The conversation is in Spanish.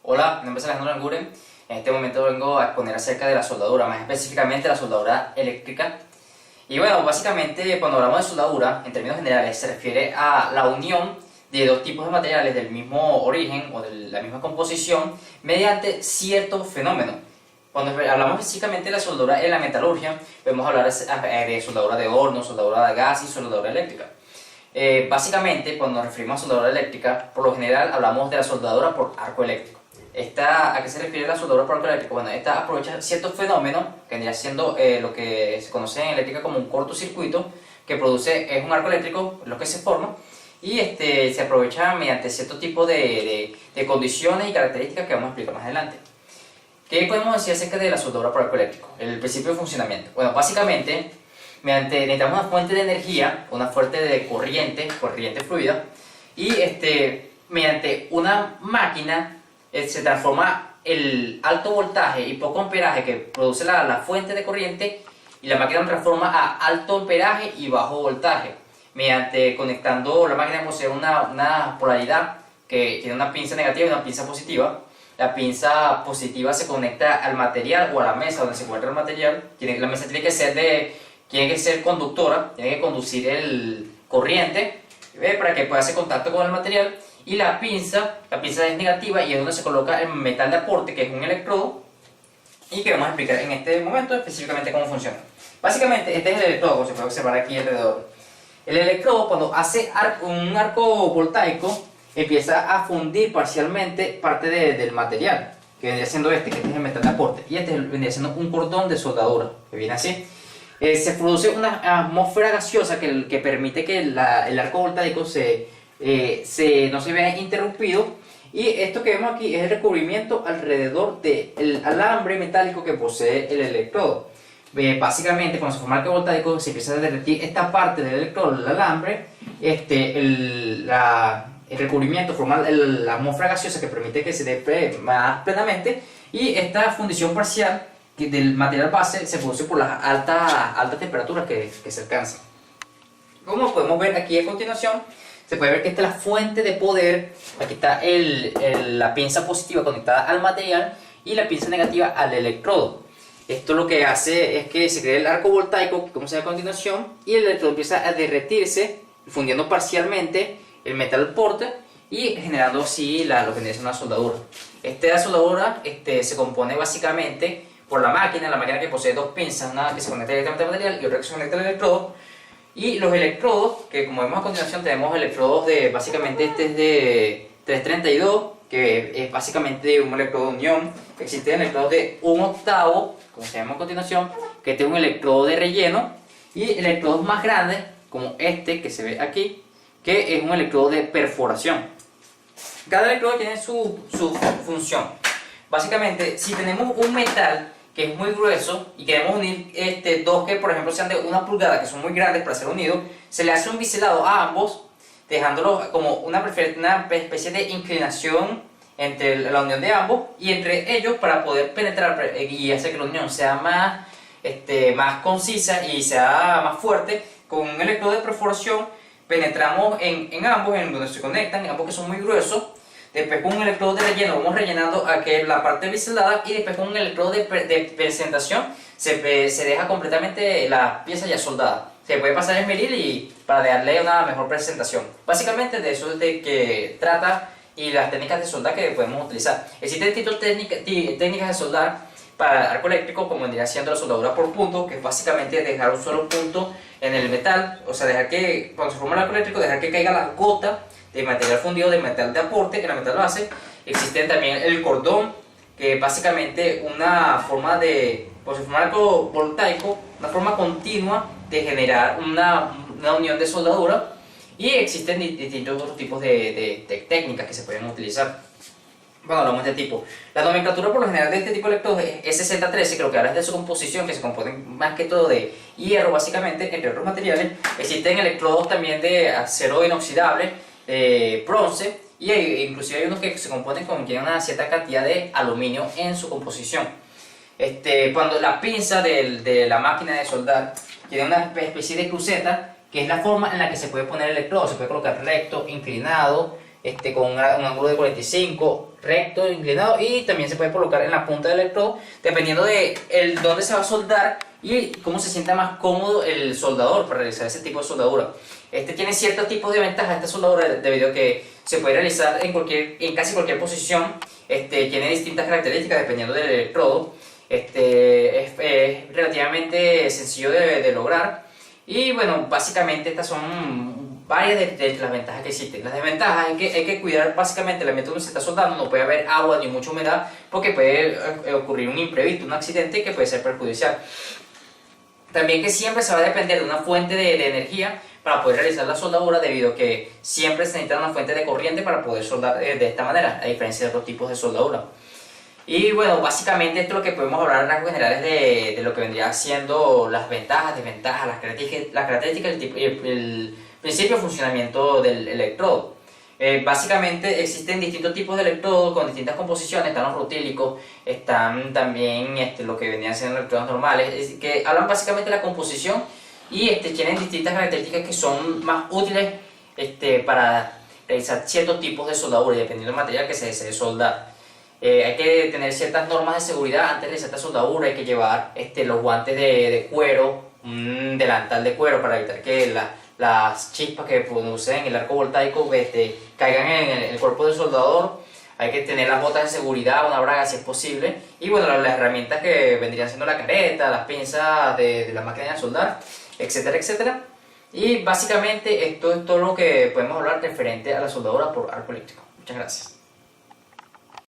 Hola, mi nombre es Alejandro Languren. En este momento vengo a exponer acerca de la soldadura, más específicamente la soldadura eléctrica. Y bueno, básicamente cuando hablamos de soldadura, en términos generales, se refiere a la unión de dos tipos de materiales del mismo origen o de la misma composición mediante cierto fenómeno. Cuando hablamos físicamente de la soldadura en la metalurgia, podemos hablar de soldadura de horno, soldadura de gas y soldadura eléctrica. Básicamente, cuando nos referimos a soldadura eléctrica, por lo general hablamos de la soldadura por arco eléctrico. ¿A qué se refiere la soldadura por arco eléctrico? Bueno, esta aprovecha ciertos fenómenos, que vendría siendo lo que se conoce en eléctrica como un cortocircuito, que produce, es un arco eléctrico, lo que se forma, y se aprovecha mediante cierto tipo de condiciones y características que vamos a explicar más adelante. ¿Qué podemos decir acerca de la soldadura por arco eléctrico? El principio de funcionamiento. Bueno, básicamente, necesitamos una fuente de energía, una fuente de corriente fluida, y mediante una máquina se transforma el alto voltaje y poco amperaje que produce la fuente de corriente, y la máquina lo transforma a alto amperaje y bajo voltaje, conectando. La máquina posee una polaridad que tiene una pinza negativa y una pinza positiva. La pinza positiva se conecta al material o a la mesa donde se encuentra el material. La mesa tiene que ser conductora, tiene que conducir el corriente para que pueda hacer contacto con el material. Y la pinza es negativa y es donde se coloca el metal de aporte, que es un electrodo, y que vamos a explicar en este momento específicamente cómo funciona. Básicamente este es el electrodo, como se puede observar aquí alrededor. El electrodo, cuando hace un arco voltaico, empieza a fundir parcialmente parte del material, que vendría siendo que este es el metal de aporte, y vendría siendo un cordón de soldadura, que viene así. Se produce una atmósfera gaseosa que permite que el arco voltaico no se vea interrumpido, y esto que vemos aquí es el recubrimiento alrededor del alambre metálico que posee el electrodo. Básicamente, cuando se forma el arco voltaico, se empieza a derretir esta parte del electrodo, el alambre, el recubrimiento forma la atmósfera gaseosa que permite que se dé más plenamente, y esta fundición parcial del material base se produce por las altas temperaturas que se alcanzan. Como podemos ver aquí a continuación, se puede ver que esta es la fuente de poder. Aquí está la pinza positiva conectada al material y la pinza negativa al electrodo. Esto lo que hace es que se crea el arco voltaico, como se ve a continuación, y el electrodo empieza a derretirse, fundiendo parcialmente el metal al porte y generando así lo que es una soldadura. La soldadura se compone básicamente por la máquina que posee dos pinzas, una que se conecta directamente al material y otra que se conecta al electrodo. Y los electrodos, que como vemos a continuación, tenemos electrodos básicamente este es de 332, que es básicamente un electrodo de unión. Existen electrodos de 1/8, como se llama a continuación, que este es un electrodo de relleno, y electrodos más grandes, como este que se ve aquí, que es un electrodo de perforación. Cada electrodo tiene su función. Básicamente, si tenemos un metal que es muy grueso y queremos unir dos que por ejemplo sean de 1 pulgada, que son muy grandes para ser unidos, se le hace un biselado a ambos, dejándolos como una especie de inclinación entre la unión de ambos y entre ellos, para poder penetrar y hacer que la unión sea más concisa y sea más fuerte. Con un electrodo de perforación penetramos en ambos, en donde se conectan, en ambos que son muy gruesos. Después con un electrodo de relleno vamos rellenando la parte biselada, y después con un electrodo de presentación se deja completamente la pieza ya soldada. Se puede pasar a esmeril y para darle una mejor presentación. Básicamente de eso es de que trata, y las técnicas de soldar que podemos utilizar. Existen distintas técnicas de soldar para arco eléctrico, como vendría siendo la soldadura por punto, que es básicamente dejar un solo punto en el metal, o sea, dejar que cuando se forma el arco eléctrico, dejar que caiga la gota de material fundido de metal de aporte en la metal base. Existe también el cordón, que es básicamente una forma cuando se forma el arco voltaico, una forma continua de generar una unión de soldadura. Y existen distintos otros tipos de técnicas que se pueden utilizar cuando hablamos de este tipo. La nomenclatura por lo general de este tipo de electrodos es 6013, creo que habla de su composición, que se componen más que todo de hierro básicamente, entre otros materiales. Existen electrodos también de acero inoxidable, bronce, y inclusive hay unos que se componen tienen una cierta cantidad de aluminio en su composición. Cuando la pinza de la máquina de soldar tiene una especie de cruceta, que es la forma en la que se puede poner el electrodo. Se puede colocar recto, inclinado, con un ángulo de 45, recto, inclinado, y también se puede colocar en la punta del electrodo, dependiendo de dónde se va a soldar y cómo se sienta más cómodo el soldador para realizar ese tipo de soldadura. Tiene ciertos tipos de ventajas, esta soldadura, debido a que se puede realizar en casi cualquier posición. Tiene distintas características dependiendo del electrodo. Es relativamente sencillo de lograr. Y bueno, básicamente estas son varias de las ventajas que existen. Las desventajas es que hay que cuidar básicamente el ambiente donde se está soldando. No puede haber agua ni mucha humedad, porque puede ocurrir un imprevisto, un accidente que puede ser perjudicial. También que siempre se va a depender de una fuente de energía para poder realizar la soldadura, debido a que siempre se necesita una fuente de corriente para poder soldar de esta manera, a diferencia de otros tipos de soldadura. Y bueno, básicamente esto es lo que podemos hablar en rasgos generales de lo que vendría siendo las ventajas, desventajas, las características y el principio de funcionamiento del electrodo. Básicamente existen distintos tipos de electrodos con distintas composiciones. Están los rutílicos, están también lo que vendrían siendo electrodos normales, que hablan básicamente de la composición y tienen distintas características que son más útiles para realizar ciertos tipos de soldadura, y dependiendo del material que se desee soldar. Hay que tener ciertas normas de seguridad antes de realizar esta soldadura. Hay que llevar los guantes de cuero, un delantal de cuero para evitar que las chispas que producen el arco voltaico caigan en el cuerpo del soldador. Hay que tener las botas de seguridad, una braga si es posible, y bueno, las herramientas que vendrían siendo la careta, las pinzas de la máquina de soldar, etcétera, etcétera. Y básicamente esto es todo lo que podemos hablar referente a la soldadura por arco eléctrico. Muchas gracias.